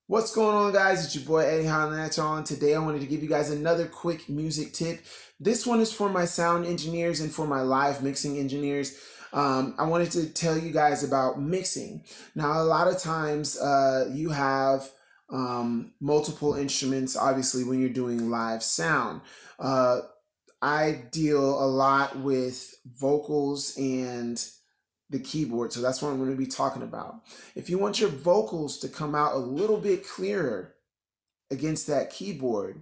What's going on, guys? It's your boy Eddie Hanachon. Today I wanted to give you guys another quick music tip. This one is for my sound engineers and for my live mixing engineers. I wanted to tell you guys about mixing. Now, a lot of times you have multiple instruments, obviously, when you're doing live sound. Uh, I deal a lot with vocals and the keyboard. So that's what I'm going to be talking about. If you want your vocals to come out a little bit clearer against that keyboard,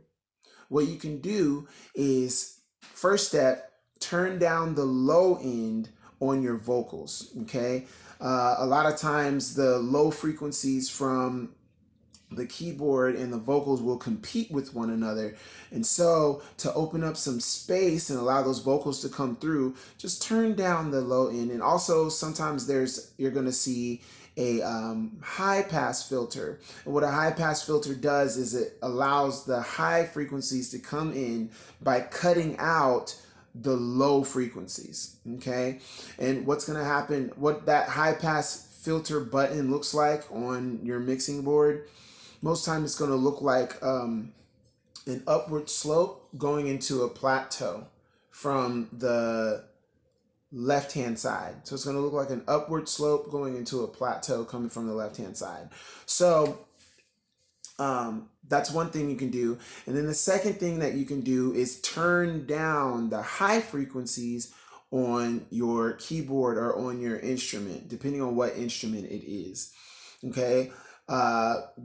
what you can do is first step, turn down the low end on your vocals. Okay. A lot of times the low frequencies from the keyboard and the vocals will compete with one another. And so to open up some space and allow those vocals to come through, just turn down the low end. And also sometimes you're going to see a high pass filter. And what a high pass filter does is it allows the high frequencies to come in by cutting out the low frequencies. Okay. And what's going to happen, what that high pass filter button looks like on your mixing board, most times it's going to look like an upward slope going into a plateau from the left hand side. So it's going to look like an upward slope going into a plateau coming from the left hand side. So that's one thing you can do. And then the second thing that you can do is turn down the high frequencies on your keyboard or on your instrument, depending on what instrument it is. Okay.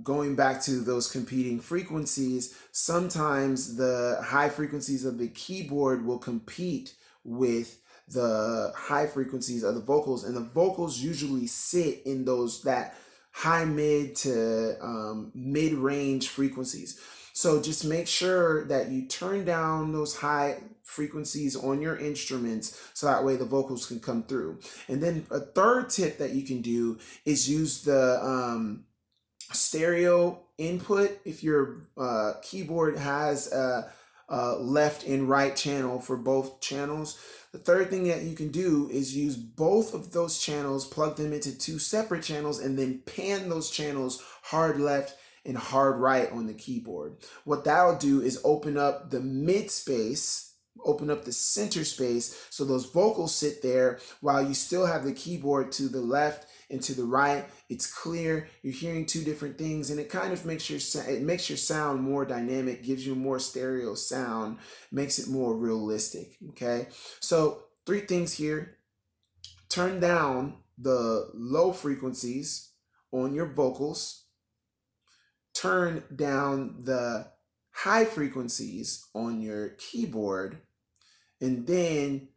Going back to those competing frequencies, sometimes the high frequencies of the keyboard will compete with the high frequencies of the vocals, and the vocals usually sit in that high mid to mid range frequencies. So just make sure that you turn down those high frequencies on your instruments so that way the vocals can come through. And then a third tip that you can do is use the stereo input. If your keyboard has a left and right channel for both channels, the third thing that you can do is use both of those channels, plug them into two separate channels, and then pan those channels hard left and hard right on the keyboard. What that'll do is open up the mid space, open up the center space, so those vocals sit there while you still have the keyboard to the left and to the right. It's clear, you're hearing two different things, and it kind of makes your sound more dynamic, gives you more stereo sound, makes it more realistic. Okay, so three things here: turn down the low frequencies on your vocals, turn down the high frequencies on your keyboard, and then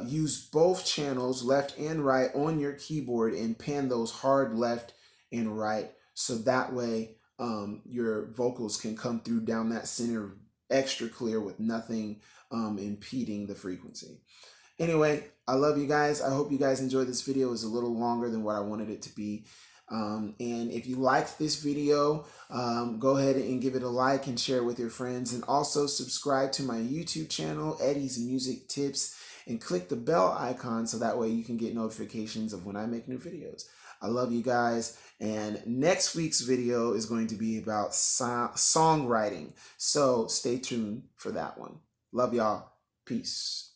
use both channels, left and right, on your keyboard and pan those hard left and right. So that way your vocals can come through down that center extra clear with nothing impeding the frequency. Anyway, I love you guys. I hope you guys enjoyed this video. It was a little longer than what I wanted it to be. And if you liked this video, go ahead and give it a like and share it with your friends. And also subscribe to my YouTube channel, Eddie's Music Tips, and click the bell icon so that way you can get notifications of when I make new videos. I love you guys. And next week's video is going to be about songwriting. So stay tuned for that one. Love y'all. Peace.